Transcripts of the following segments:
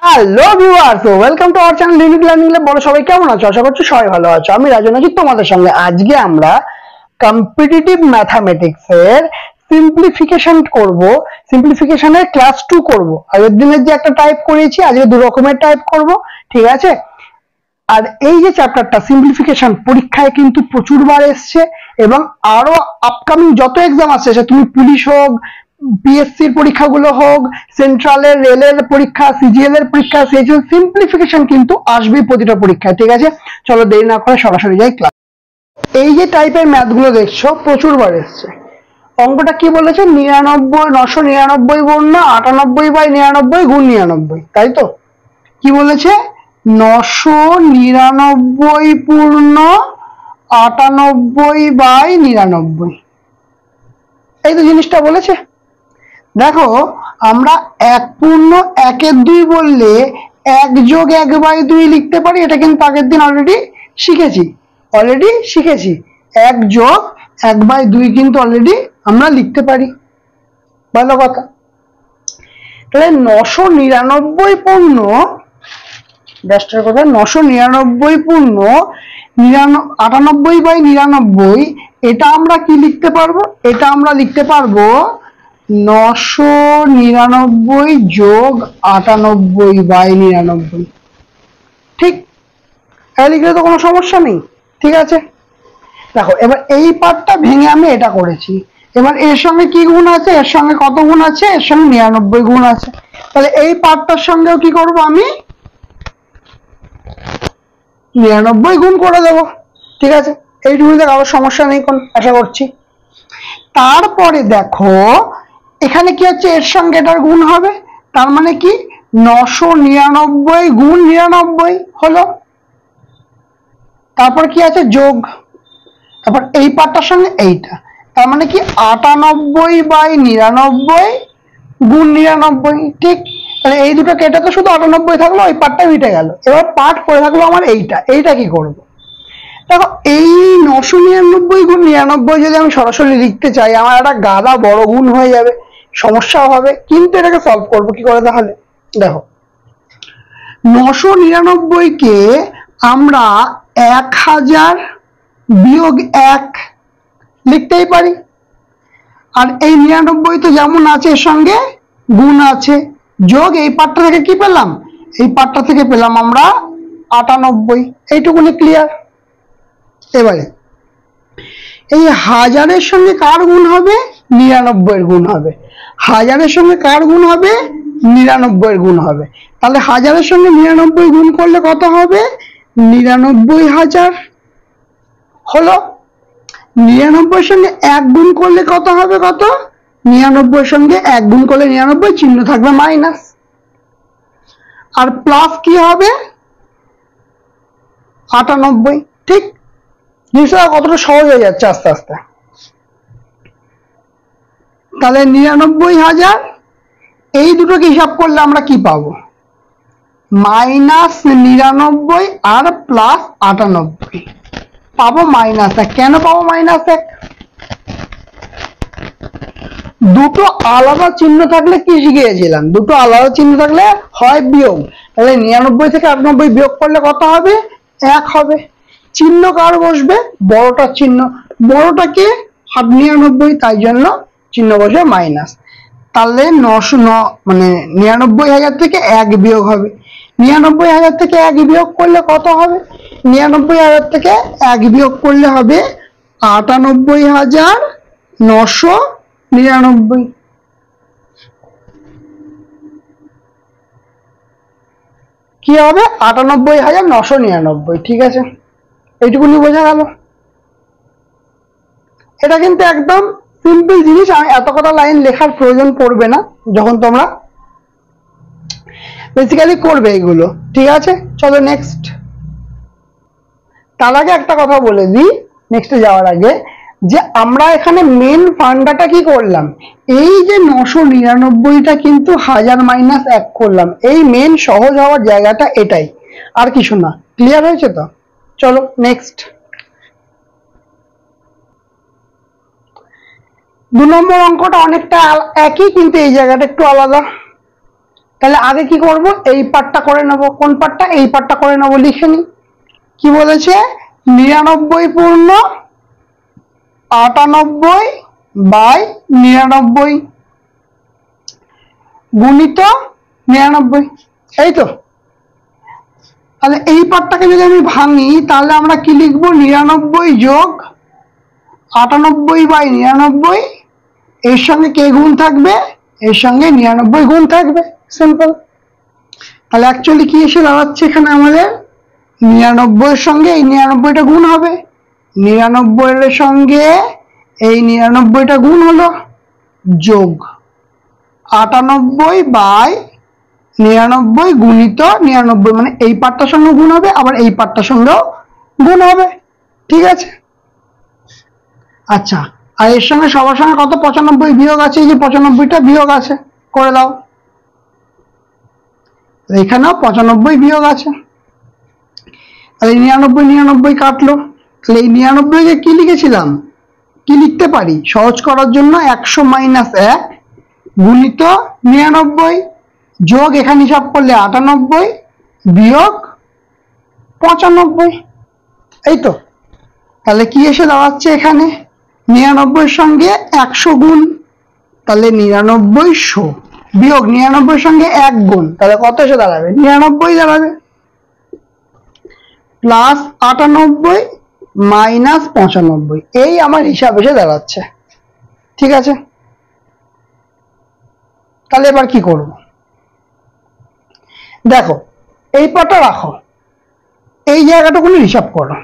Hello viewers, welcome to our channel unique learning lab. বলো সবাই কেমন আছো? আশা করছি সবাই ভালো আছো। আমি রাজন আছি তোমাদের সঙ্গে। আজকে আমরা কম্পিটিটিভ ম্যাথামেটিক্স এর সিম্পলিফিকেশন করব। সিম্পলিফিকেশনের ক্লাস 2 করব। আগের দিনের যে একটা টাইপ করেছি, আজকে দু রকমের টাইপ করব, ঠিক আছে? আর এই যে চ্যাপ্টারটা সিম্পলিফিকেশন পরীক্ষায় কিন্তু প্রচুরবার এসছে, এবং আরো আপকামিং যত এক্সাম আসছে, সে তুমি পুলিশ হোক, পিএসসির পরীক্ষাগুলো হোক, সেন্ট্রালের রেলের পরীক্ষা, সিজিএল এর পরীক্ষা, সেই জন্য সিম্পলিফিকেশন কিন্তু আসবে প্রতিটা পরীক্ষায়, ঠিক আছে? চলো দেরি না করে সরাসরি যাই ক্লাস। এই যে টাইপের ম্যাথ গুলো দেখছো প্রচুরবার এসছে। অঙ্কটা কি বলেছে? 999 বর্ণ 98/99 গুণ 99, তাই তো? কি বলেছে? 999 পূর্ণ 98/99, এই তো জিনিসটা বলেছে। দেখো, আমরা 1 পূর্ণ 1/2 বললে 1 যোগ 1/2 লিখতে পারি। এটা কিন্তু আগের দিন অলরেডি শিখেছি। 1 যোগ 1/2 কিন্তু অলরেডি আমরা লিখতে পারি। ভালো কথা। তাহলে 999 পূর্ণ 999 পূর্ণ 98/99, এটা আমরা কি লিখতে পারবো? এটা আমরা লিখতে পারবো 999 যোগ 98/99, ঠিক? লিখলে তো কোনো সমস্যা নেই, ঠিক আছে? দেখো, এবার এই পার্টটা ভেঙে আমি এটা করেছি। এবার এর সঙ্গে কি গুণ আছে? এর সঙ্গে কত গুণ আছে? এর সঙ্গে 99 গুণ আছে। তাহলে এই পার্টটার সঙ্গেও কি করব? আমি 99 গুণ করে দেবো, ঠিক আছে? এইটুকুতে কারোর সমস্যা নেই কোন, আশা করছি। তারপরে দেখো, এখানে কি হচ্ছে? এর সঙ্গে এটার গুণ হবে, তার মানে কি 999 গুণ 99 হলো। তারপর কি আছে? যোগ। তারপর এই পার্টটার সঙ্গে এইটা, তার মানে কি 98/99 গুণ 99, ঠিক? তাহলে এই দুটো কেটে তো শুধু 98 থাকলো, ওই পার্টটা মিটে গেল। এবার পার্ট পড়ে থাকলো আমার এইটা কি করব? দেখো, এই 999 গুণ 99 যদি আমি সরাসরি লিখতে চাই, আমার একটা গাদা বড় গুণ হয়ে যাবে, সমস্যাও হবে। কিন্তু এটাকে সলভ করবো কি করে তাহলে? দেখো, 999 কে আমরা 1000 বিয়োগ 1 লিখতেই পারি। আর এই 99 তো যেমন আছে, এর সঙ্গে গুণ আছে, যোগ এই পার্টটা থেকে কি পেলাম? এই পার্টটা থেকে পেলাম আমরা 98। এইটুকুনি ক্লিয়ার। এবারে এই 1000-এর সঙ্গে কার গুণ হবে? 99 এর গুণ হবে। 1000-এর সঙ্গে কার গুণ হবে? 99 এর গুণ হবে। তাহলে 1000-এর সঙ্গে 99 গুণ করলে কত হবে? 99,000 হলো। 99 এর সঙ্গে 1 গুণ করলে কত হবে? কত? 99 এর সঙ্গে 1 গুণ করলে 99, চিহ্ন থাকবে মাইনাস। আর প্লাস কি হবে? 98, ঠিক? জিনিসটা কতটা সহজ হয়ে যাচ্ছে আস্তে আস্তে। তাহলে 99,000, এই দুটোকে হিসাব করলে আমরা কি পাবো? -99 আর +98 পাবো -1। কেন পাবো -1? দুটো আলাদা চিহ্ন থাকলে কি শিখিয়েছিলাম? দুটো আলাদা চিহ্ন থাকলে হয় বিয়োগ। তাহলে 99 থেকে 98 বিয়োগ করলে কত হবে? 1 হবে। চিহ্ন কার বসবে? বড়টার চিহ্ন। বড়টাকে 99, তাই জন্য চিহ্ন বসবে মাইনাস। তাহলে 99,000 থেকে 1 বিয়োগ হবে। 99,000 থেকে 1 বিয়োগ করলে কত হবে? 99,000 থেকে 1 বিয়োগ করলে হবে 98,999। কি হবে? 98,999, ঠিক আছে? এইটুকুনি বোঝা গেল। এটা কিন্তু একদম সিম্পল জিনিস, আমি এত কথা লাইন লেখার প্রয়োজন পড়বে না যখন তোমরা বেসিক্যালি করবে এগুলো, ঠিক আছে? চলো নেক্সট। তার আগে একটা কথা বলে দিই নেক্সটে যাওয়ার আগে, যে আমরা এখানে মেন ফান্ডাটা কি করলাম? এই যে 999টা কিন্তু 1000 - 1 করলাম। এই মেন সহজ হওয়ার জায়গাটা এটাই, আর কিছু না। ক্লিয়ার হয়েছে তো? চলো নেক্সট। 2 নম্বর অঙ্কটা অনেকটা একই, কিন্তু এই জায়গাটা একটু আলাদা। তাহলে আগে কি করব, এই পার্টটা করে নেব। কোন পার্টটা? এই পার্টটা করে নেব। লিখে নি, কি বলেছে, 99 পূর্ণ 98/99 গুণিত 99, এই তো। তাহলে এই পার্টটাকে যদি আমি ভাঙি তাহলে আমরা কি লিখবো, 99 যোগ 98/99, এর সঙ্গে কে গুণ থাকবে, এর সঙ্গে 99 গুণ থাকবে, সিম্পল। তাহলে অ্যাকচুয়ালি কি এসে দাঁড়াচ্ছে এখানে আমাদের, 99 এর সঙ্গে এই 99টা গুণ হবে, 99 এর সঙ্গে এই 99টা গুণ হলো, যোগ 98/99 গুণিত 99, মানে এই পার্টটার সঙ্গে গুণ হবে, আবার এই পার্টটার সঙ্গেও গুণ হবে, ঠিক আছে। আচ্ছা, আর এর সঙ্গে সবার সঙ্গে কত, 95 বিয়োগ আছে, এই যে 95টা বিয়োগ আছে, করে দাও। এখানেও 95 বিয়োগ আছে, তাহলে 99 কাটলো। তাহলে এই 99কে কি লিখেছিলাম, কি লিখতে পারি সহজ করার জন্য, 100 - 1 গুণিত 99 যোগ এখানে হিসাব করলে 98 বিয়োগ 95, এই তো। তাহলে কি এসে দাঁড়াচ্ছে এখানে, 99 সঙ্গে 100 গুণ, তাহলে 99 বিয়োগ 99 সঙ্গে 1 গুণ, তাহলে কত এসে দাঁড়াবে, 99 দাঁড়াবে, প্লাস 98 মাইনাস 95, এই আমার হিসাব এসে দাঁড়াচ্ছে, ঠিক আছে। তাহলে এবার কি করব, দেখো এই পার্টটা রাখো, এই জায়গাটুকু হিসাব করো,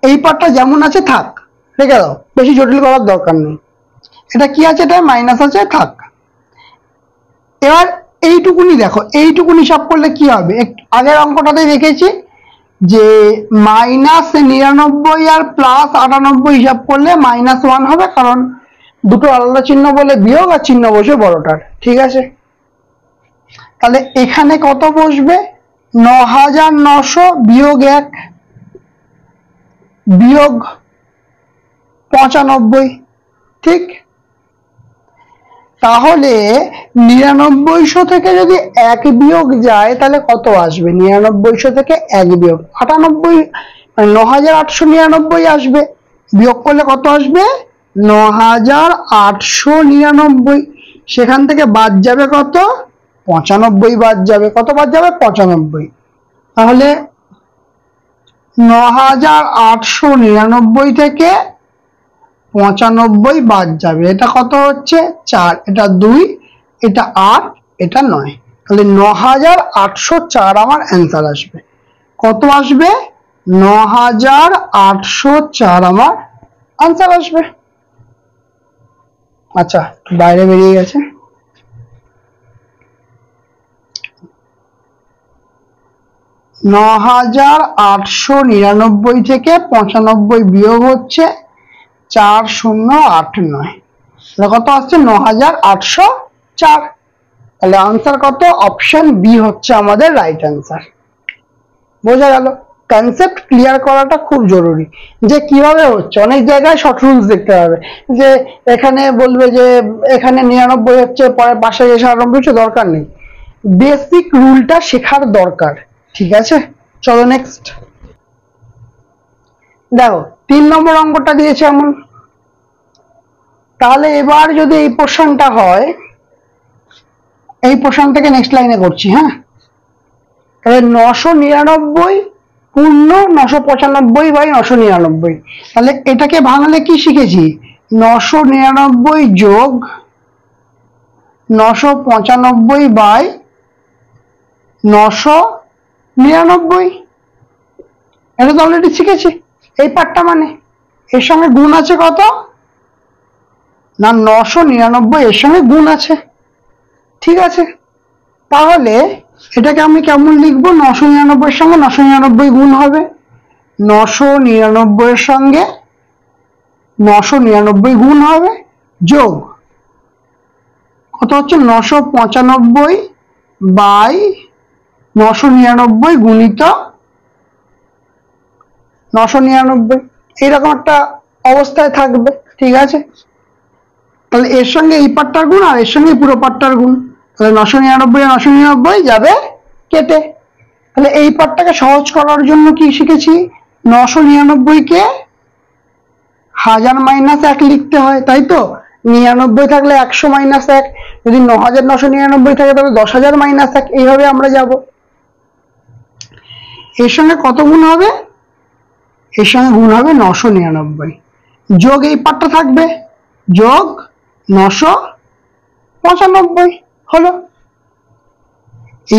এই পার্টটা যেমন আছে থাক, রেখে দাও, বেশি জটিল করার দরকার নেই। এটা কি আছে, এটা মাইনাস আছে, থাক। এবার এইটুকুনি দেখো, এইটুকুনি হিসাব করলে কি হবে, আগের অঙ্কটাতে দেখেছি যে -99 আর +98 হিসাব করলে -1 হবে, কারণ দুটো আলাদা চিহ্ন বলে বিয়োগ, আর চিহ্ন বসে বড়টার, ঠিক আছে। তাহলে এখানে কত বসবে, 9900 বিয়োগ 1 বিয়োগ 95, ঠিক। তাহলে 9900 থেকে যদি 1 বিয়োগ যায় তাহলে কত আসবে, 9900 থেকে 1 বিয়োগ 98, 9899 আসবে, বিয়োগ করলে কত আসবে, 9899, সেখান থেকে বাদ যাবে কত, 95 বাদ যাবে, কত বাদ যাবে, 95। তাহলে 9899 থেকে 95 বাদ যাবে, এটা কত হচ্ছে 4, এটা 2, এটা 8, এটা 9, তাহলে 9804 আমার অ্যান্সার আসবে। কত আসবে, 9804 আমার আনসার আসবে। আচ্ছা, বাইরে বেরিয়ে গেছে, (৯৮৯৯) থেকে 95 বিয়োগ হচ্ছে 4089, কত আসছে, 9804। তাহলে আনসার কত, অপশন বি হচ্ছে আমাদের রাইট আনসার। বোঝা গেল, কনসেপ্ট ক্লিয়ার করাটা খুব জরুরি, যে কিভাবে হচ্ছে। অনেক জায়গায় শর্ট রুলস দেখতে হবে, যে এখানে বলবে যে এখানে 99 হচ্ছে, পরে পাশে এসে 98 হচ্ছে, দরকার নেই, বেসিক রুলটা শেখার দরকার, ঠিক আছে। চলো নেক্সট দেখো, 3 নম্বর অঙ্কটা দিয়েছে এমন। তাহলে এবার যদি এই পোর্শনটা হয়, এই পোর্শন থেকে নেক্সট লাইনে করছি, হ্যাঁ। তাহলে 999 পূর্ণ 995/999, তাহলে এটাকে ভাঙলে কি শিখেছি, 999 যোগ 995/999, এটা তো অলরেডি শিখেছি। এই পার্টটা মানে এর সঙ্গে গুণ আছে কত না, 999 এর সঙ্গে গুণ আছে, ঠিক আছে। তাহলে এটাকে আমি কেমন লিখবো, 999 এর সঙ্গে 999 গুণ হবে, 999 এর সঙ্গে 999 গুণ হবে, যোগ কত হচ্ছে, 995/999 গুণিত 999, এইরকম একটা অবস্থায় থাকবে, ঠিক আছে। তাহলে এর সঙ্গে এই পার্টটার গুণ আর এর সঙ্গে পুরো পার্টটার গুণ, তাহলে 999 আর 999 যাবে কেটে। তাহলে এই পার্টটাকে সহজ করার জন্য কি শিখেছি, 999 কে 1000 - 1 লিখতে হয়, তাই তো। 99 থাকলে 100 - 1, যদি 9999 থাকে তাহলে 10000 - 1, এইভাবে আমরা যাব। এর সঙ্গে কত গুণ হবে, এর সঙ্গে গুণ হবে 999, যোগ এই পার্টটা থাকবে, যোগ 995 হলো।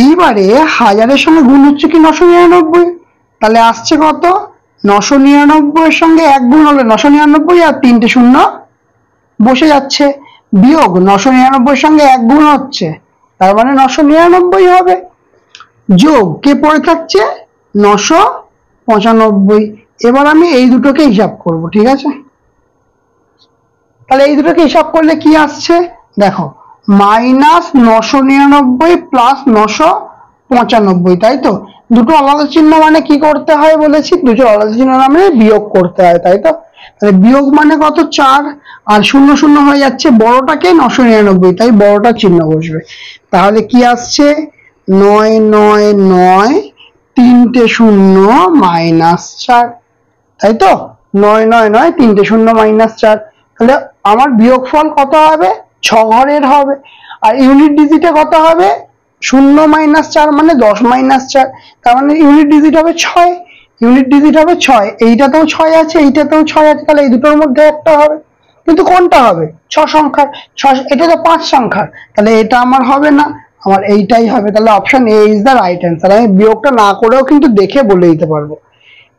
এইবারে 1000-এর সঙ্গে গুণ হচ্ছে কি 999, তাহলে আসছে কত, 999 এর সঙ্গে 1 গুণ হলে 999 আর 3টে শূন্য বসে যাচ্ছে, বিয়োগ 999 এর সঙ্গে 1 গুণ হচ্ছে, তার মানে 999 হবে, যোগ কে পড়ে থাকছে 995। এবার আমি এই দুটোকে হিসাব করব, ঠিক আছে। তাহলে এই দুটোকে হিসাব করলে কি আসছে দেখো, -999 প্লাস 995, তাই তো। দুটো আলাদা চিহ্ন মানে কি করতে হয় বলেছি, দুটো আলাদা চিহ্ন মানে বিয়োগ করতে হয়, তাই তো। তাহলে বিয়োগ মানে কত, 4, আর 0 0 হয়ে যাচ্ছে, বড়টাকে 999, তাই বড়টা চিহ্ন বসবে। তাহলে কি আসছে 999, 3টে শূন্য -4, তাই তো। 999, 3টে শূন্য -4, তাহলে আমার বিয়োগফল কত হবে, 6 ঘরের হবে। আর ইউনিট ডিজিটে কত হবে, 0 - 4 মানে 10 - 4, তার মানে ইউনিট ডিজিট হবে 6, ইউনিট ডিজিট হবে 6, এইটাতেও 6 আছে, এইটাতেও 6 আছে, তাহলে এই দুটোর মধ্যে একটা হবে, কিন্তু কোনটা হবে, 6 সংখ্যার, 6, এটা তো 5 সংখ্যার, তাহলে এটা আমার হবে না, আমার এইটাই হবে। তাহলে option A is the right answer. আমি বিয়োগটা না করেও কিন্তু দেখে বলে দিতে পারবো,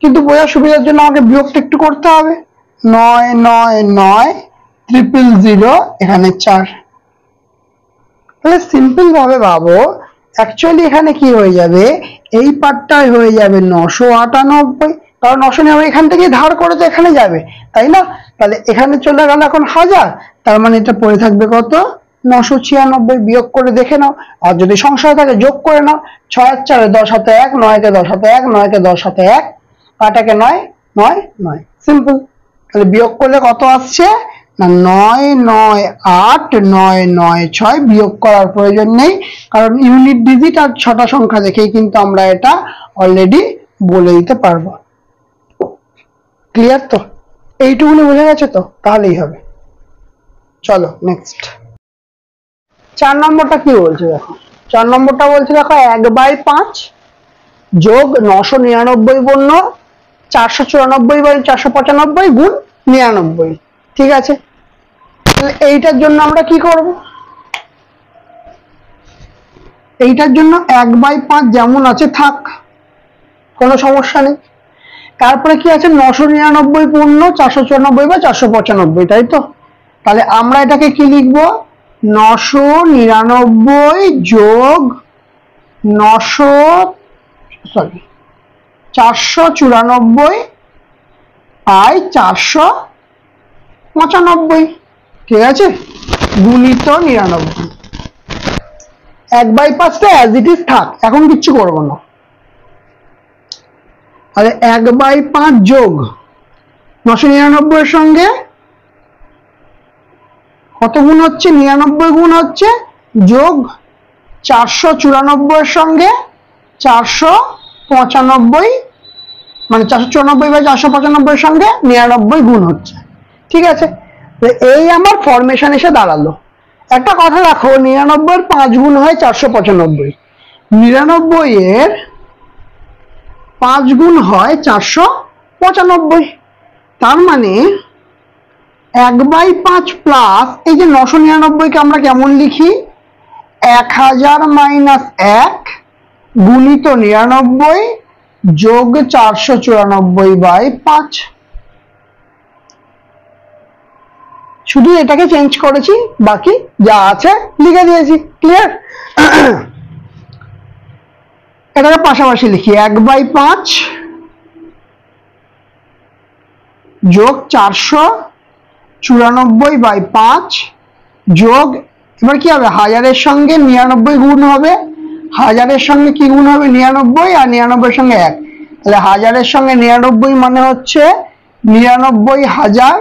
কিন্তু বোঝার সুবিধার জন্য আমাকে বিয়োগটা একটু করতে হবে। 999 000, এখানে 4। তাহলে সিম্পল ভাবে ভাবো, অ্যাকচুয়ালি এখানে কি হয়ে যাবে, এই পার্টটাই হয়ে যাবে 998, কারণ 999 এখান থেকে ধার করে তো এখানে যাবে, তাই না। তাহলে এখানে চলে গেল এখন 1000, তার মানে এটা পড়ে থাকবে কত, 996। বিয়োগ করে দেখে নাও, আর যদি সংশয় থাকে যোগ করে নাও, 6 আর 4 10 হাতে 1, 9 কে 10 হাতে 1, 9 কে 10 হাতে 1, 8 9 9 9, সিম্পল। তাহলে বিয়োগ করলে কত আসছে না, 998,996। বিয়োগ করার প্রয়োজন নেই, কারণ ইউনিট ডিজিট আর 6টা সংখ্যা দেখেই কিন্তু আমরা এটা অলরেডি বলে দিতে পারবো। ক্লিয়ার তো, এইটুকুনি বোঝা গেছে তো, তাহলেই হবে। চলো নেক্সট, 4 নম্বরটা কি বলছে দেখো। 4 নম্বরটা বলছে দেখো, 1/5 যোগ 999 পূর্ণ 494/495 গুণ 99, ঠিক আছে। এইটার জন্য আমরা কি করব, এইটার জন্য 1/5 যেমন আছে থাক, কোনো সমস্যা নেই। তারপরে কি আছে, 999 পূর্ণ 494/495, তাই তো। তাহলে আমরা এটাকে কি লিখব, 999 যোগ 494/495, ঠিক আছে, গুণিত 99। 1/5টা অ্যাজ ইট ইজ থাক, এখন কিচ্ছু করবো না। তাহলে 1/5 যোগ 999 এর সঙ্গে কত গুণ হচ্ছে, 99 গুণ হচ্ছে, যোগ 494 এর সঙ্গে 495, মানে 494/495 এর সঙ্গে 99 গুণ হচ্ছে, ঠিক আছে। এই আমার ফরমেশন এসে দাঁড়ালো। একটা কথা রাখো, 99 এর 5 গুণ হয় 495, 99 এর 5 গুণ হয় 495, তার মানে 1/5 প্লাস এই যে 999 কে আমরা কেমন লিখি, 1000 - 1 গুণিত 99 যোগ 494/5, শুধু এটাকে চেঞ্জ করেছি, বাকি যা আছে লিখে দিয়েছি। ক্লিয়ার, এটাকে পাশাপাশি লিখি, 1/5 যোগ 494/5 যোগ, এবার কি হবে, 1000 এর সঙ্গে 99 গুণ হবে, 1000 এর সঙ্গে কি গুণ হবে, 99, আর 99 এর সঙ্গে 1, তাহলে 1000 এর সঙ্গে 99 মানে হচ্ছে 99,000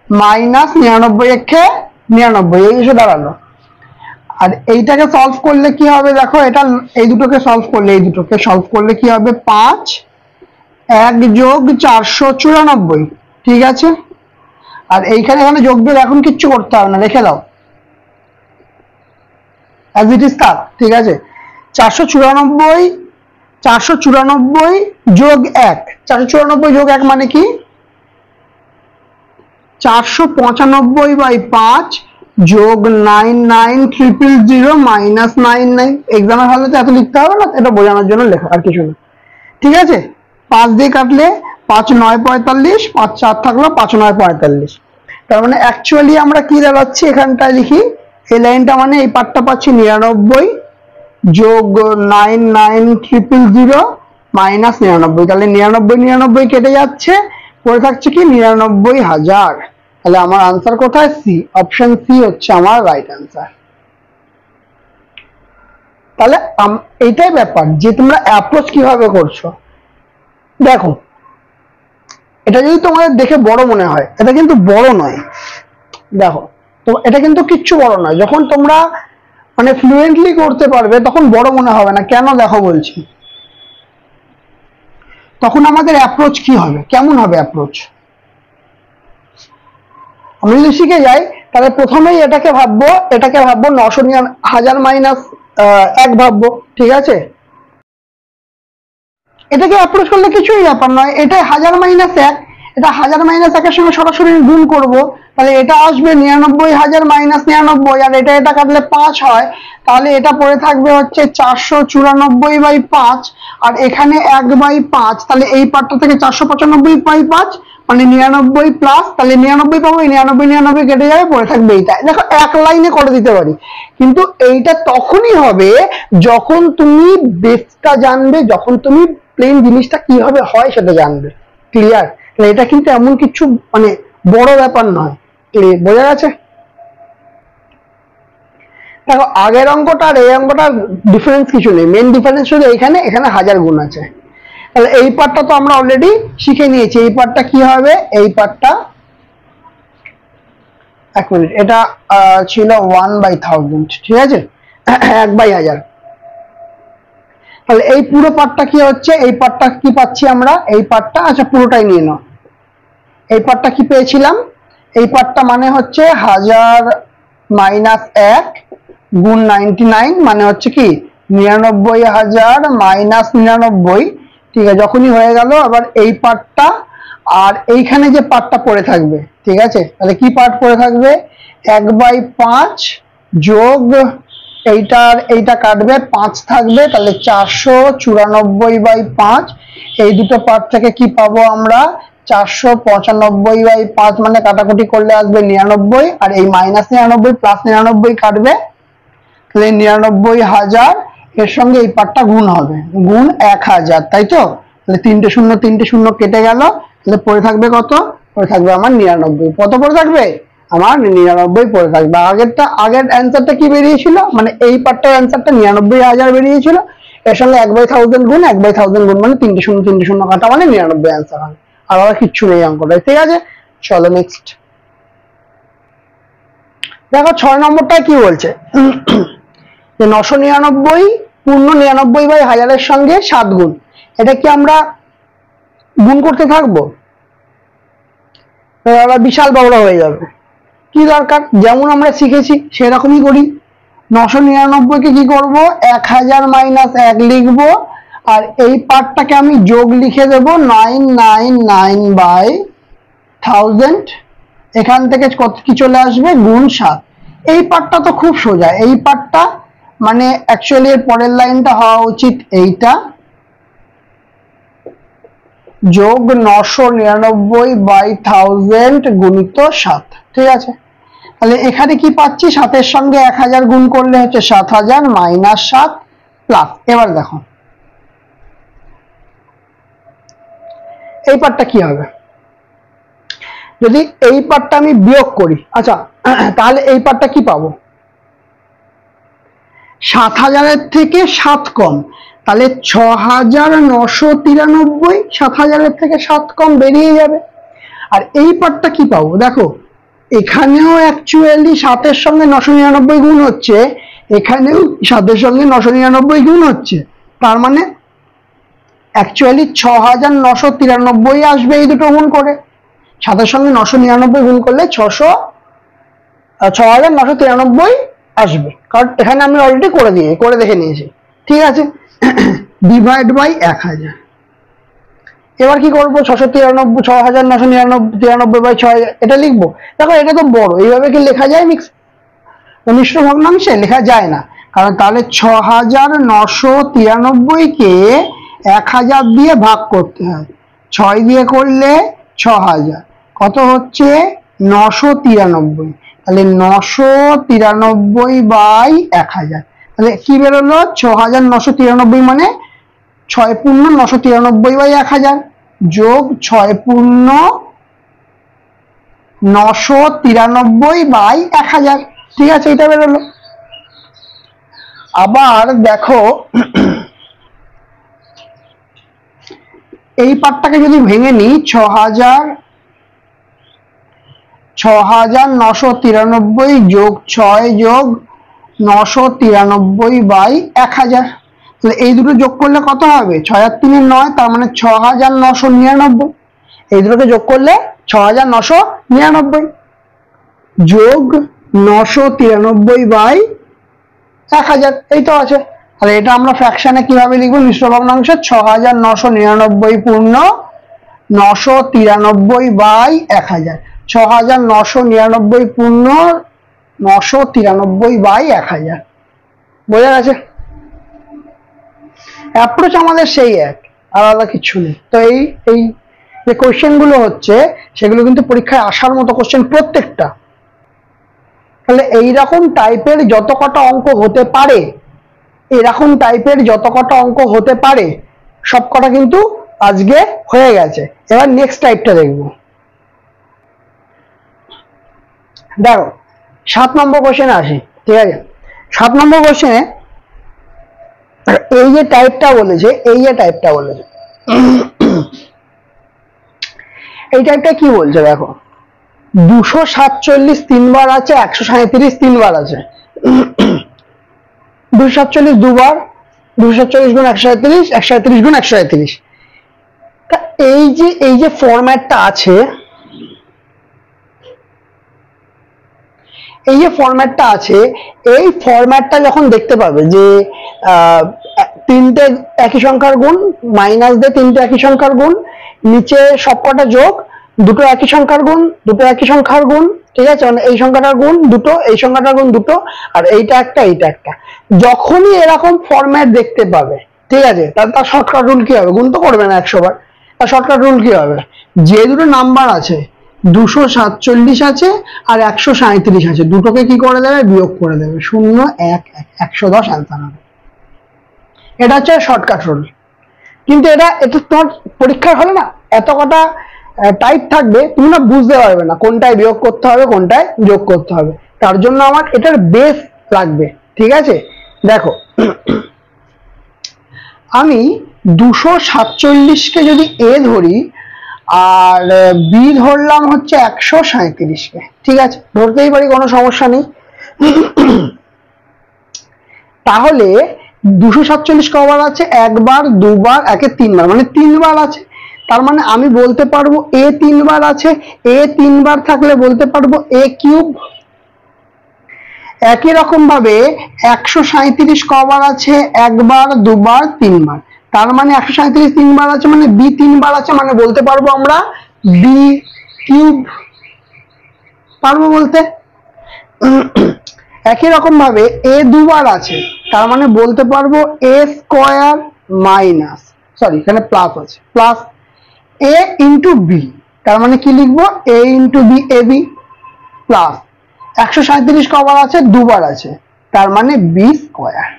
মাইনাস 99 একে 99, এই এসে দাঁড়ালো। আর এইটাকে সলভ করলে কি হবে দেখো, এটা এই দুটোকে সলভ করলে, এই দুটোকে সলভ করলে কি হবে, 5 1 যোগ 494, ঠিক আছে। আর এইখানে এখানে যোগ বিয়োগ এখন কিচ্ছু করতে হবে না, রেখে দাও অ্যাজ ইট ইজ থাক, ঠিক আছে। 494 যোগ 1, 494 যোগ 1 মানে কি 495/5 যোগ 99000 মাইনাস 99। এক্সামের হলে তো এত লিখতে হবে না, এটা বোঝানোর জন্য লেখা, আর কিছু না, ঠিক আছে। 5 দিয়ে কাটলে 5 9 45, 5 4 থাকলো 5 9 45। তার মানে অ্যাকচুয়ালি আমরা কি দাঁড়াচ্ছি, এখানটায় লিখি এই লাইনটা, মানে এই পার্টটা পাচ্ছি 99 যোগ 99000 মাইনাস 99। তাহলে 99 কেটে যাচ্ছে, পড়ে থাকছে কি 99,000। তাহলে আমার আনসার কোথায়, সি, অপশন সি হচ্ছে আমার রাইট আনসার। তাহলে এইটাই ব্যাপার যে তোমরা অ্যাপ্রোচ কিভাবে করছো। দেখো এটা যদি তোমাদের দেখে বড় মনে হয়, এটা কিন্তু বড় নয়। দেখো তো এটা কিন্তু কিচ্ছু বড় নয়, যখন তোমরা মানে ফ্লুয়েন্টলি করতে পারবে তখন বড় মনে হবে না। কেন দেখো বলছি, তখন আমাদের অ্যাপ্রোচ কি হবে, কেমন হবে অ্যাপ্রোচ। আমি যদি শিখে যাই তাহলে প্রথমেই এটাকে ভাববো 900,000 মাইনাস 1 ভাববো, ঠিক আছে। এটাকে অ্যাপ্রোচ করলে কিছুই ব্যাপার নয়, এটা 1000 মাইনাস 1, এটা 1000 মাইনাস 1 এর সঙ্গে সরাসরি গুণ করব, তাহলে এটা আসবে 99,000 মাইনাস 99, আর এটা কাটলে 5 হয়, তাহলে এটা পড়ে থাকবে হচ্ছে 494/5, আর এখানে 1/5, তাহলে এই পার্টটা থেকে 495/5 মানে 99 প্লাস, তাহলে 99 পাবো, 99 কেটে যাবে, পড়ে থাকবে এইটা। দেখো এক লাইনে করে দিতে পারি, কিন্তু এইটা তখনই হবে যখন তুমি বেসটা জানবে, যখন তুমি প্লেন জিনিসটা কিভাবে হয় সেটা জানবে। ক্লিয়ার? এটা কিন্তু এমন কিছু মানে বড় ব্যাপার নয়, বোঝা গেছে। দেখো আগের অঙ্কটা আর এই অঙ্কটার ডিফারেন্স কিছু নেই, মেন ডিফারেন্স শুধু এখানে 1000 গুণ আছে। তাহলে এই পার্টটা তো আমরা অলরেডি শিখে নিয়েছি। এই পার্টটা কি হবে, এই পার্টটা 1 মিনিট, এটা ছিল 1/1000, ঠিক আছে, 1/1000। তাহলে এই পুরো পার্টটা কি হচ্ছে, এই পার্টটা কি পাচ্ছি আমরা, এই পার্টটা, আচ্ছা পুরোটাই নিয়ে নাও। এই পার্টটা কি পেয়েছিলাম, এই পার্টটা মানে হচ্ছে 1000 মাইনাস 1 গুণ 99 মানে হচ্ছে কি 99,000 মাইনাস 99, ঠিক আছে। যখনই হয়ে গেল, আবার এই পার্টটা আর এইখানে যে পার্টটা পড়ে থাকবে, ঠিক আছে। তাহলে কি পার্ট পড়ে থাকবে, 1/5 যোগ এইটা কাটবে 5 থাকবে, তাহলে 494/5। এই দুটো পার্ট থেকে কি পাবো আমরা, 495/5 মানে কাটাকুটি করলে আসবে 99, আর এই মাইনাস 99 প্লাস 99 কাটবে, তাহলে 99,000, এর সঙ্গে এই পার্টটা গুণ হবে, গুণ 1000, তাই তো। তাহলে 3টে 0 কেটে গেল, তাহলে পড়ে থাকবে কত, পড়ে থাকবে আমার 99। কত পড়ে থাকবে, আমার 99 পড়ে থাকবে। আগের অ্যান্সারটা কি বেরিয়েছিল, মানে এই পার্টটার অ্যান্সারটা 99,000 বেরিয়েছিল, এর সঙ্গে 1/1000 গুণ 1/1000 গুণ মানে 3টে 0 কাটা মানে 99 অ্যান্সার হবে। আর কিচ্ছু নেই অঙ্কটা, ঠিক আছে। চলো নেক্সট দেখো 6 নম্বরটায় কি বলছে, যে 999 পূর্ণ 99/1000 এর সঙ্গে 7 গুণ। এটা কি আমরা গুণ করতে থাকবো, বিশাল বড় হয়ে যাবে। কি দরকার, যেমন আমরা শিখেছি সেরকমই করি। 999 কে কি করব, 1000 মাইনাস 1 লিখবো, আর এই পার্টটাকে আমি যোগ লিখে দেব 999/1000। এখান থেকে কত কি চলে আসবে, গুণ 7। এই পার্টটা তো খুব সোজা, এই পার্টটা মানে অ্যাকচুয়ালি এর পরের লাইনটা হওয়া উচিত এইটা, যোগ 999/1000 গুণিত 7, ঠিক আছে। তাহলে এখানে কি পাচ্ছি, 7 সঙ্গে 1000 গুণ করলে হচ্ছে 7000 মাইনাস 7 প্লাস। এবার দেখো এই পার্টটা কি হবে, যদি এই পার্টটা আমি বিয়োগ করি, আচ্ছা তাহলে এই পার্টটা কি পাবো, 7000 থেকে 7 কম, তাহলে 6993, 7000 থেকে 7 কম বেরিয়ে যাবে। আর এই পার্টটা কি পাবো, দেখো এখানেও অ্যাকচুয়ালি 7 সঙ্গে 999 গুণ হচ্ছে, এখানেও 7 এর সঙ্গে 999 গুণ হচ্ছে, তার মানে অ্যাকচুয়ালি 6993 আসবে এই দুটো গুণ করে। 7 এর সঙ্গে 999 গুণ করলে 6993 আসবে, কারণ এখানে আমি অলরেডি করে দেখে নিয়েছি। ঠিক আছে, ডিভাইড বাই 1000। এবার কি করবো, 6993 বাই 6000 এটা লিখবো। দেখো এটা তো বড়, এইভাবে কি লেখা যায় মিশ্র ভগ্নাংশে? লেখা যায় না, কারণ তাহলে 6993 কে 1000 দিয়ে ভাগ করতে হয়। 6 দিয়ে করলে 6000, কত হচ্ছে 993। তাহলে 993 বাই 1000, তাহলে কি বেরোলো 6993, মানে 6 পূর্ণ 993 বাই 1000 যোগ 6 পূর্ণ 993 বাই 1000। ঠিক আছে, এটা বেরোলো। আবার দেখো এই পার্টটাকে যদি ভেঙে নিই, 6993 যোগ 6 যোগ 993 বাই 1000, তাহলে এই দুটো যোগ করলে কত হবে, 6 আর 3 9, তার মানে 6999। এই দুটোকে যোগ করলে 6999 যোগ 993 বাই 1000, এই তো আছে। তাহলে এটা আমরা ফ্র্যাকশনে কিভাবে লিখবো, মিশ্র ভগ্নাংশ 6999 পূর্ণ 993 বাই 1000, 6999 পূর্ণ 993 বাই 1000। বোঝা গেছে? অ্যাপ্রোচ আমাদের সেই এক, আলাদা কিছু নেই। তো এই যে কোশ্চেন গুলো হচ্ছে সেগুলো কিন্তু পরীক্ষায় আসার মতো কোশ্চেন প্রত্যেকটা। তাহলে এইরকম টাইপের যত কটা অঙ্ক হতে পারে, সব কটা কিন্তু আজকে হয়ে গেছে। এবার নেক্সট টাইপটা দেখবো। দেখো 7 নম্বর কোশ্চেনে আসি। ঠিক আছে, 7 নম্বর কোশ্চেনে এই যে টাইপটা বলেছে, এই টাইপটা কি বলছে দেখো, 247 তিনবার আছে, 137 তিনবার আছে। 247 দুবার, 247 গুণ 137, 137 গুণ 137। তা এই যে ফরম্যাটটা আছে, এই ফরম্যাটটা যখন দেখতে পাবে যে তিনটে একই সংখ্যার গুণ, মাইনাস দিয়ে তিনটে একই সংখ্যার গুণ, নিচে সবকটা যোগ, দুটো একই সংখ্যার গুণ, ঠিক আছে, মানে এই সংখ্যাটার গুণ দুটো, এই সংখ্যাটার গুণ দুটো, আর এইটা একটা। যখনই এরকম ফরম্যাট দেখতে পাবে, ঠিক আছে, তার শর্টকাট রুল কি হবে, গুণ তো করবে না 100 বার। তার শর্টকাট রুল কি হবে, যে দুটো নাম্বার আছে 247 আছে আর 137 আছে, দুটোকে কি করে দেবে, বিয়োগ করে দেবে, 0 1 1, 110 অ্যান্সার হবে। এটা হচ্ছে শর্টকাট রুল। কিন্তু এটা তোমার পরীক্ষার হলে না এত কটা টাইপ থাকবে, তুমি না বুঝতে পারবে না কোনটায় বিয়োগ করতে হবে, কোনটায় যোগ করতে হবে। তার জন্য আমার এটার বেস লাগবে। ঠিক আছে, দেখো আমি 247কে যদি এ ধরি আর বি ধরলাম হচ্ছে 137কে, ঠিক আছে, ধরতেই পারি, কোনো সমস্যা নেই। তাহলে 247 কবার আছে, একবার, দুবার, একে 3 বার, মানে 3 বার আছে। তার মানে আমি বলতে পারবো এ 3 বার আছে, এ 3 বার থাকলে বলতে পারবো এ কিউব। একই রকম ভাবে 137 কবার আছে, একবার, দুবার, 3 বার, তার মানে 137 3 বার আছে, মানে বি 3 বার আছে, মানে বলতে পারবো আমরা বি কিউব, পারবো বলতে। একই রকম ভাবে এ দুবার আছে, তার মানে বলতে পারবো এ স্কয়ার মাইনাস, সরি এখানে প্লাস আছে, প্লাস এ ইন্টু বি, তার মানে কি লিখবো, এ ইন্টু বি, এ বি, প্লাস 137 কবার আছে, দুবার আছে, তার মানে বি স্কয়ার।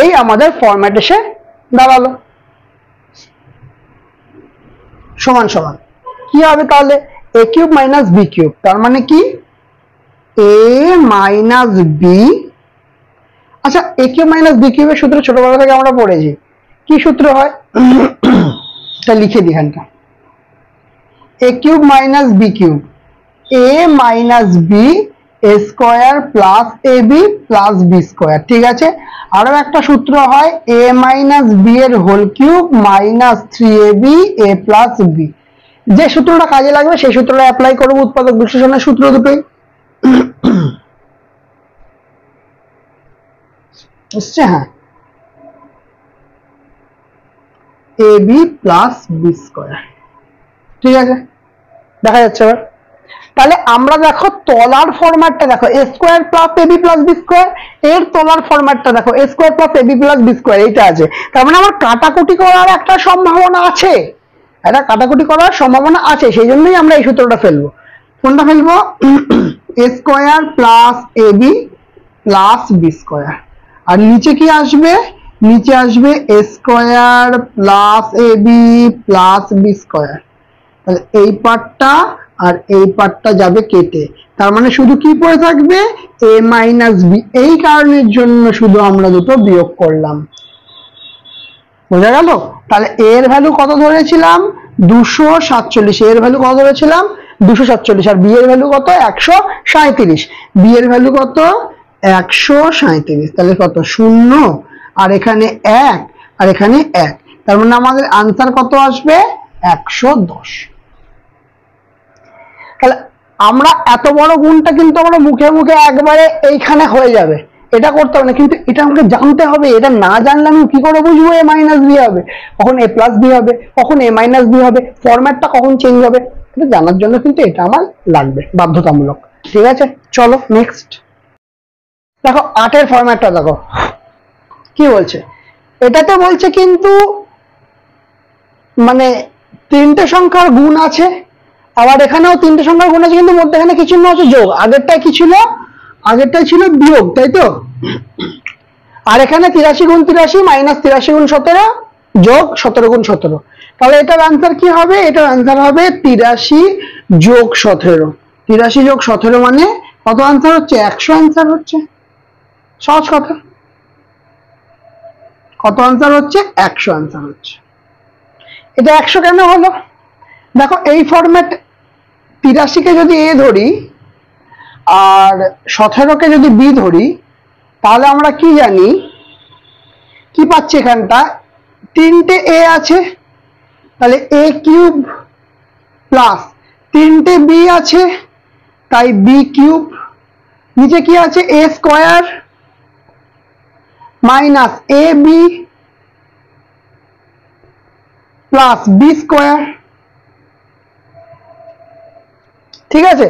এই আমাদের ফরম্যাট এসে দাঁড়ালো। সমান সমান কি হবে তাহলে, a cube minus B cube, তার মানে কি এ মাইনাস বি। আচ্ছা, এ কিউব মাইনাস বি কিউবের সূত্র ছোটবেলা থেকে আমরা পড়েছি, কি সূত্র হয়, তা লিখে দিই এখানটা, এ cube minus B cube, A minus B A square plus A b plus b square. ঠিক আছে, আরো একটা সূত্র হয় এ মাইনাস বি এর হোল কিউব মাইনাস 3ab এ প্লাস বি। যে সূত্রটা কাজে লাগবে সেই সূত্রটা অ্যাপ্লাই করবো উৎপাদক বিশ্লেষণের সূত্র দুটোই। বুঝছে? হ্যাঁ, এ বি প্লাস বি স্কোয়ার। ঠিক আছে, দেখা যাচ্ছে এবার। তাহলে আমরা দেখো তলার ফরম্যাটটা দেখো এ স্কোয়ার প্লাস এ বি প্লাস বি স্কোয়ার, এর তলার ফরম্যাটটা দেখো এ স্কোয়ার প্লাস এ বি প্লাস বি স্কোয়ার, এইটা আছে। তার মানে আমার কাটাকুটি করার একটা সম্ভাবনা আছে, এটা কাটাকুটি করার সম্ভাবনা আছে, সেই জন্যই আমরা এই সূত্রটা ফেলবো। কোনটা ফেলবো? এ স্কোয়ার প্লাস এ বি প্লাস বি স্কোয়ার। আর নিচে কি আসবে? নিচে আসবে এ স্কোয়ার প্লাস এ বি প্লাস বি স্কোয়ার। তাহলে এই পার্টটা আর এই পার্টটা যাবে কেটে, তার মানে শুধু কি পড়ে থাকবে? এ মাইনাস বি। এই কারণের জন্য শুধু আমরা দুটো বিয়োগ করলাম। বোঝা গেল? তাহলে এর ভ্যালু কত ধরেছিলাম? 247। এর ভ্যালু কত ধরেছিলাম? 247। আর বি এর ভ্যালু কত? 137। বি এর ভ্যালু কত? 137। তাহলে কত? 0 আর এখানে 1 আর এখানে 1, তার মানে আমাদের আনসার কত আসবে? 110। তাহলে আমরা এত বড় গুণটা কিন্তু আমরা মুখে মুখে একবারে এইখানে হয়ে যাবে, এটা করতে হবে না, কিন্তু এটা আমাকে জানতে হবে। এটা না জানলে আমি কি করে বুঝবো এ মাইনাস বি হবে, কখন এ প্লাস বি হবে, কখন এ মাইনাস বি হবে, ফরম্যাটটা কখন চেঞ্জ হবে, এটা জানার জন্য কিন্তু এটা আমার লাগবে, বাধ্যতামূলক। ঠিক আছে, চলো নেক্সট। দেখো 8 এর ফরম্যাটটা দেখো কি বলছে। এটাতে বলছে কিন্তু মানে তিনটে সংখ্যার গুণ আছে, আবার এখানেও তিনটে সংখ্যার গুণ আছে, কিন্তু মধ্যখানে কি চিহ্ন আছে? যোগ। আগেরটাই কি ছিল? আগেরটাই ছিল বিয়োগ, তাই তো? আর এখানে 83 গুণ 83 মাইনাস 83 গুণ 17 যোগ 17 গুণ 17। তাহলে এটার আনসার কি হবে? এটার আনসার হবে 83 যোগ 17। 83 যোগ 17 মানে কত আনসার হচ্ছে? 100 আনসার হচ্ছে। সহজ কথা। কত আনসার হচ্ছে? 100 আনসার হচ্ছে। এটা 100 কেন হলো? দেখো এই ফরম্যাট 83 কে যদি এ ধরি আর 17 কে যদি বি ধরি, তাহলে আমরা কি জানি, কি পাচ্ছি এখানটা? তিনটে এ আছে, তাহলে এ কিউব প্লাস তিনটে বি আছে, তাই বি কিউব। নিচে কি আছে? A square minus a b plus b square. ঠিক আছে,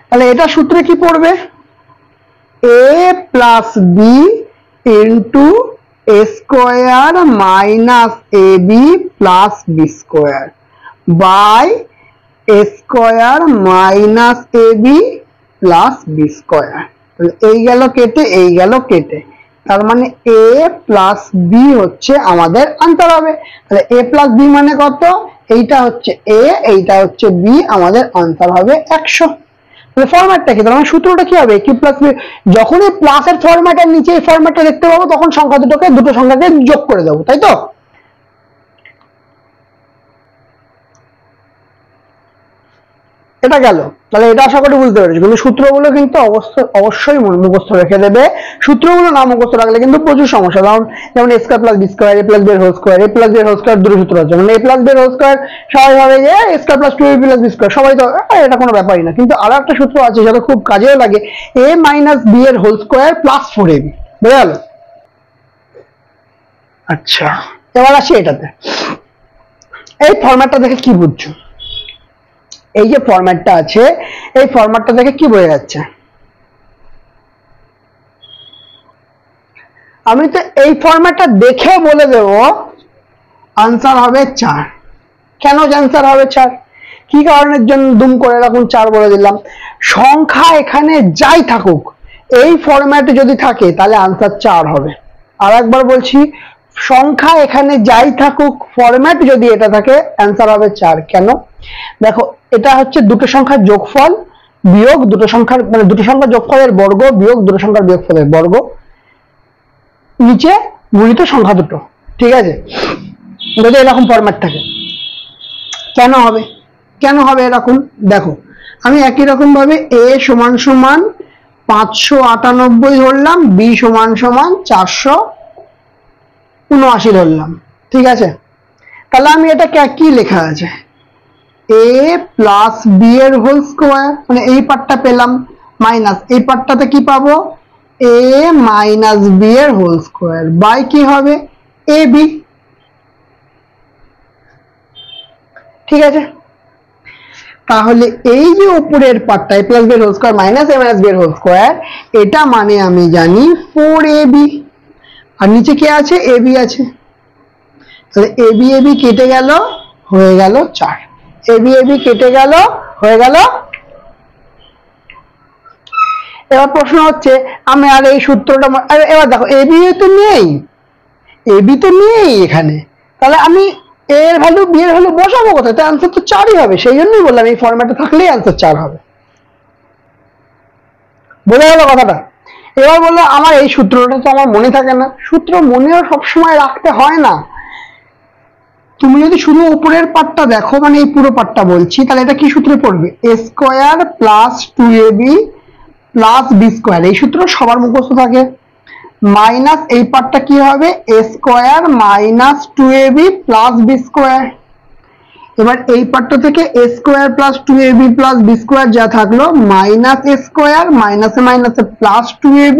তাহলে এটা সূত্রে কি পড়বে? A plus B into a square minus a b plus b square by a square minus a b plus b square. এই গেল কেটে, এই গেল কেটে, তার মানে এ প্লাস বি হচ্ছে আমাদের আনসার হবে। তাহলে এ প্লাস বি মানে কত? এইটা হচ্ছে এ, এইটা হচ্ছে বি, আমাদের আনসার হবে 100। তাহলে ফরম্যাটটা কি? তাহলে সূত্রটা কি হবে? Q plus B. যখন এই প্লাসের ফরম্যাটের নিচে এই ফরম্যাটটা দেখতে পাবো, তখন সংখ্যা দুটো সংখ্যাকে যোগ করে দেবো, তাই তো? এটা গেল। তাহলে এটা আশা করি বুঝতে পেরেছি। কিন্তু সূত্রগুলো কিন্তু অবশ্যই মুখস্থ রেখে দেবে। সূত্রগুলো না মুখস্থ রাখলে কিন্তু প্রচুর সমস্যা। যেমন a square plus B square, a plus b এর whole square, a plus b এর হোল স্কয়ার দুটো সূত্র আছে। মানে এ প্লাস বি এর হোল স্কয়ার সবাই ভাবে যে a square plus 2ab plus B square, সবাই তো এটা কোনো ব্যাপারই না। কিন্তু আরো একটা সূত্র আছে যেটা খুব কাজেও লাগে, এ মাইনাস বি এর হোল স্কয়ার প্লাস 4ab। বুঝা গেল? আচ্ছা, এবার আসি এটাতে। এই ফরম্যাটটা দেখে কি বুঝছো? এই যে ফরম্যাটটা আছে, এই ফরম্যাটটা দেখে কি বোঝা যাচ্ছে? আমি তো এই ফরম্যাটটা দেখে বলে দেব আনসার হবে 4। কেন আনসার হবে 4? কি কারণের জন্য দুম করে এরকম 4 বলে দিলাম? সংখ্যা এখানে যাই থাকুক, এই ফরম্যাটে যদি থাকে তাহলে আনসার 4 হবে। আর একবার বলছি, সংখ্যা এখানে যাই থাকুক, ফরম্যাট যদি এটা থাকে, আনসার হবে 4। কেন? দেখো, এটা হচ্ছে দুটো সংখ্যার যোগফল বিয়োগ দুটো সংখ্যার, মানে দুটো সংখ্যার যোগফলের বর্গ বিয়োগ দুটো সংখ্যার বিয়োগফলের বর্গ, নিচে গুণিত সংখ্যা দুটো। ঠিক আছে, যদি এরকম ফরম্যাট থাকে। কেন হবে? কেন হবে এরকম? দেখো, আমি একই রকম ভাবে এ সমান সমান 598 ধরলাম, বি সমান সমান 479 ধরলাম, ঠিক আছে। তাহলে আমি এটা কি লেখা আছে, এ প্লাস বি এর হোল স্কোয়ার, মানে এই পার্টটা পেলাম, মাইনাস এই পার্টটাতে কি পাবো, এ মাইনাস বি এর হোল স্কোয়ার বাই কি হবে, এ বি, ঠিক আছে। তাহলে এই যে উপরের পার্টটা এ প্লাস বি এর হোল স্কোয়ার মাইনাস এ মাইনাস বি এর হোল স্কোয়ার, এটা মানে আমি জানি 4ab, আর নিচে কি আছে, ab আছে, তাহলে ab কেটে গেল, হয়ে গেল 4, ab কেটে গেল, হয়ে গেল। এবার প্রশ্ন হচ্ছে আমি আর এই সূত্রটা, এবার দেখো ab তো নেই এখানে, তাহলে আমি a এর ভ্যালু b এর ভ্যালু বসাবো কোথায়, তাই आंसर তো 4ই হবে, সেই জন্যই বললাম এই ফরম্যাটে থাকলেই आंसर 4 হবে। বোঝা গেল কথাটা? এবার বললো আমার এই সূত্রটা তো আমার মনে থাকে না, সূত্র মনেও সবসময় রাখতে হয় না। তুমি যদি শুধু উপরের পার্টটা দেখো, মানে এই পুরো পার্টটা বলছি, তাহলে এটা কি সূত্রে পড়বে, a square plus 2ab plus B square, এই সূত্র সবার মুখস্থ থাকে। মাইনাস এই পার্টটা কি হবে, a square minus 2ab plus B square. এবার এই পার্টটা থেকে a square plus 2ab plus B square যা থাকলো, মাইনাস a স্কয়ার মাইনাসে মাইনাসে প্লাস 2ab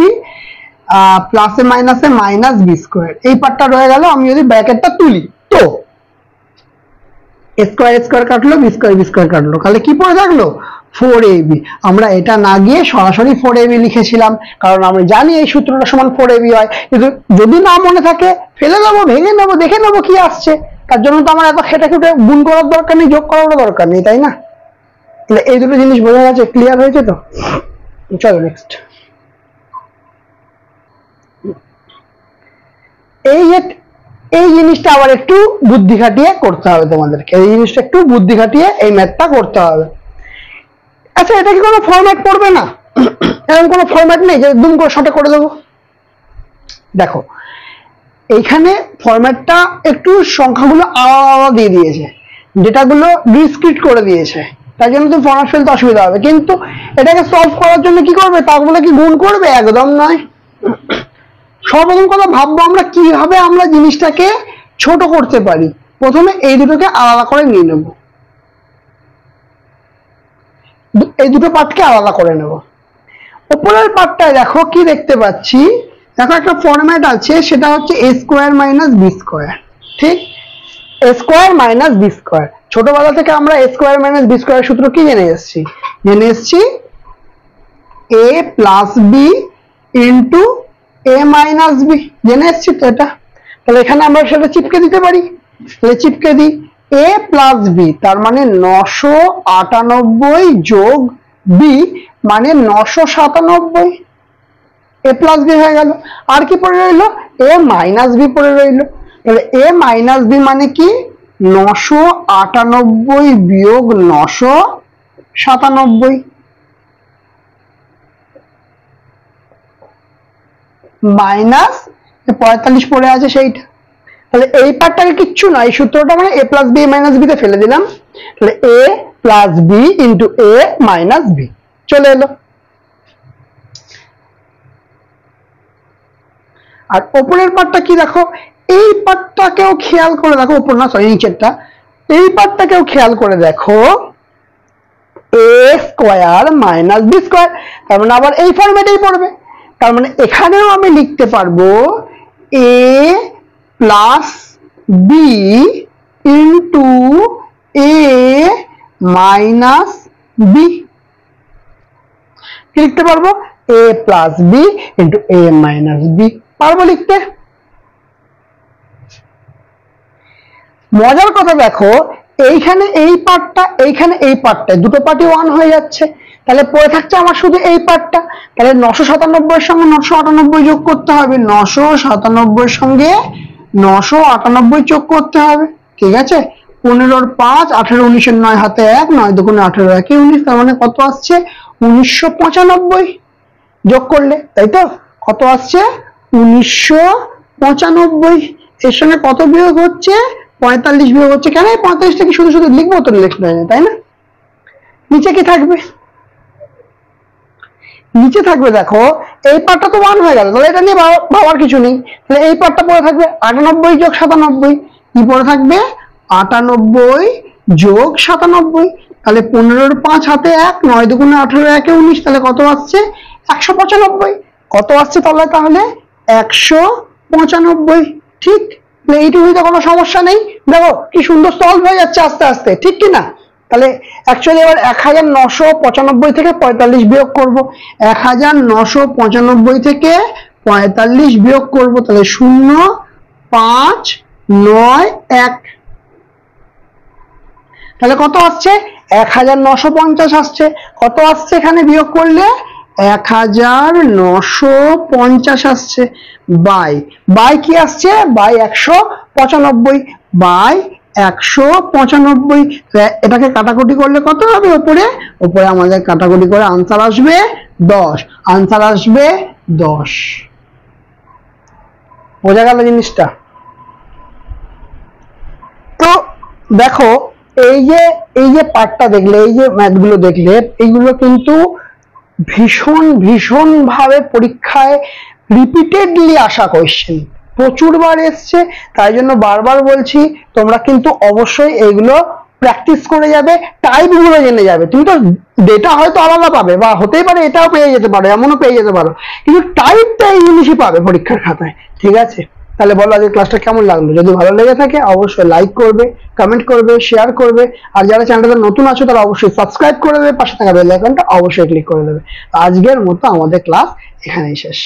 প্লাসে মাইনাসে মাইনাস বি স্কয়ার, এই পার্টটা রয়ে গেল। আমি যদি ব্র্যাকেটটা তুলি, তো স্কয়ার স্কয়ার কাটলো, বি স্কয়ার কাটলো, তাহলে কি পড়ে থাকলো, 4ab। আমরা এটা না গিয়ে সরাসরি 4ab লিখেছিলাম, কারণ আমরা জানি এই সূত্রটা সমান 4ab হয়। কিন্তু যদি না মনে থাকে ফেলে দেবো, ভেঙে নেবো, দেখে নেবো কি আসছে, তার জন্য তো আমার এত খেটে খুঁটে গুণ করার দরকার নেই, যোগ করার দরকার নেই, তাই না? তাহলে এই দুটো জিনিস বোঝা গেছে, ক্লিয়ার হয়েছে তো? চলো নেক্সট। এই জিনিসটা আবার একটু বুদ্ধি খাটিয়ে করতে হবে তোমাদেরকে, এই জিনিসটা একটু বুদ্ধি খাটিয়ে এই ম্যাথটা করতে হবে। আচ্ছা, এটা কি কোনো ফরম্যাট পড়বে না? এরকম কোনো ফরম্যাট নেই যে দুম করে শর্টে করে দেবো? দেখো এইখানে ফরম্যাটটা একটু সংখ্যাগুলো আলাদা দিয়ে দিয়েছে, ডেটাগুলো ডিসক্রিট করে দিয়েছে, তাই জন্য তুমি ফরম্যাট ফেলতে অসুবিধা হবে। কিন্তু এটাকে সলভ করার জন্য কি করবে, তা বলে কি গুণ করবে? একদম নয়। সর্বপ্রথম কথা ভাববো আমরা কিভাবে আমরা জিনিসটাকে ছোট করতে পারি। প্রথমে এই দুটোকে আলাদা করে নিয়ে নেব, এই দুটো পার্টকে আলাদা করে নেব। উপরের পার্টটায় দেখো কি দেখতে পাচ্ছি, দেখো একটা ফরম্যাট আছে, সেটা হচ্ছে a square minus B square, ঠিক? a square minus B square, ছোটবেলা থেকে আমরা a square minus B square সূত্র কি জেনে এসেছি, a plus B into a minus B, জেনে এসেছি তো এটা। তাহলে এখানে আমরা সেটা চিপকে দিতে পারি, তাহলে চিপকে দিই, a প্লাস বি তার মানে 998 যোগ বি মানে 997, a প্লাস বি হয়ে গেল। আর কি পড়ে রইল, a মাইনাস বি পড়ে রইল। তাহলে a মাইনাস বি মানে কি, 998 বিয়োগ 997 মাইনাস 45 পড়ে আছে সেইটা। তাহলে এই পার্টটাকে কিচ্ছু না, এই সূত্রটা মানে a plus B minus B তে ফেলে দিলাম, তাহলে a plus B into a minus B চলে এলো। আর উপরের পার্টটা কি দেখো, এই পার্টটাকেও খেয়াল করে দেখো, উপর না সরি নিচেরটা, এই পার্টটাকেও খেয়াল করে দেখো, a square minus B square, তার মানে আবার এই ফরম্যাটেই পড়বে। তার মানে এখানেও আমি লিখতে পারবো a plus B into a minus B, কি লিখতে পারবো, a plus B into a minus B, পারবো লিখতে। মজার কথা দেখো, এইখানে এই পার্টটা, এইখানে এই পার্টটা, দুটো পার্টই 1 হয়ে যাচ্ছে, তাহলে পড়ে থাকছে আমার শুধু এই পার্টটা। তাহলে 997 এর সঙ্গে 998 যোগ করতে হবে, 997 এর সঙ্গে 998 যোগ করতে হবে, ঠিক আছে। 15 র 5, 18 19 এর 9 হাতে 1, 9 দুগুণে 18, 1 19, তার মানে কত আসছে, 1995 যোগ করলে, তাই তো? কত আসছে, 1995। এর সঙ্গে কত বিয়োগ হচ্ছে, 45 বিয়োগ হচ্ছে। কেন এই 45টা কি শুধু শুধু লিখবো, তো লিখতে হয়, তাই না? নিচে কি থাকবে, নিচে থাকবে দেখো এই পার্টটা তো 1 হয়ে গেল, তাহলে এটা নিয়ে ভাবার কিছু নেই। তাহলে এই পার্টটা পড়ে থাকবে 98 যোগ 97, কি পড়ে থাকবে 98 যোগ 97। তাহলে 15 5 হাতে 1, 9 দুগুণে 18, 1 19, তাহলে কত আসছে 195। কত আসছে তাহলে 195। ঠিক, এইটুকুই তো কোনো সমস্যা নেই। দেখো কি সুন্দর সলভ হয়ে যাচ্ছে আস্তে আস্তে, ঠিক কি না? তাহলে অ্যাকচুয়ালি এবার 1995 থেকে 45 বিয়োগ করব। 1995 থেকে 45 বিয়োগ করব, তাহলে 0 5 9 1, তাহলে কত আসছে 1950 আসছে। কত আসছে এখানে বিয়োগ করলে 1950 আসছে। বাই কি আসছে, বাই 195, বাই 195। এটাকে কাটাকুটি করলে কত হবে, উপরে আমাদের কাটাকুটি করে আনসার আসবে 10, আনসার আসবে 10। বোঝা গেল জিনিসটা? তো দেখো এই যে পার্টটা দেখলে, এই যে ম্যাথগুলো দেখলে, এইগুলো কিন্তু ভীষণ ভাবে পরীক্ষায় রিপিটেডলি আসা কোয়েশ্চেন, প্রচুরবার এসছে। তাই জন্য বারবার বলছি তোমরা কিন্তু অবশ্যই এইগুলো প্র্যাকটিস করে যাবে, টাইপ গুলো জেনে যাবে। তুমি তো ডেটা হয়তো আলাদা পাবে, বা হতেই পারে এটাও পেয়ে যেতে পারো, এমনও পেয়ে যেতে পারো, কিন্তু টাইপটা এই জিনিসই পাবে পরীক্ষার খাতায়। ঠিক আছে, তাহলে বলো আজকে ক্লাসটা কেমন লাগলো? যদি ভালো লেগে থাকে অবশ্যই লাইক করবে, কমেন্ট করবে, শেয়ার করবে, আর যারা চ্যানেলটা নতুন আছো তারা অবশ্যই সাবস্ক্রাইব করে দেবে, পাশে থাকা বেল আইকনটা অবশ্যই ক্লিক করে দেবে। আজকের মতো আমাদের ক্লাস এখানেই শেষ।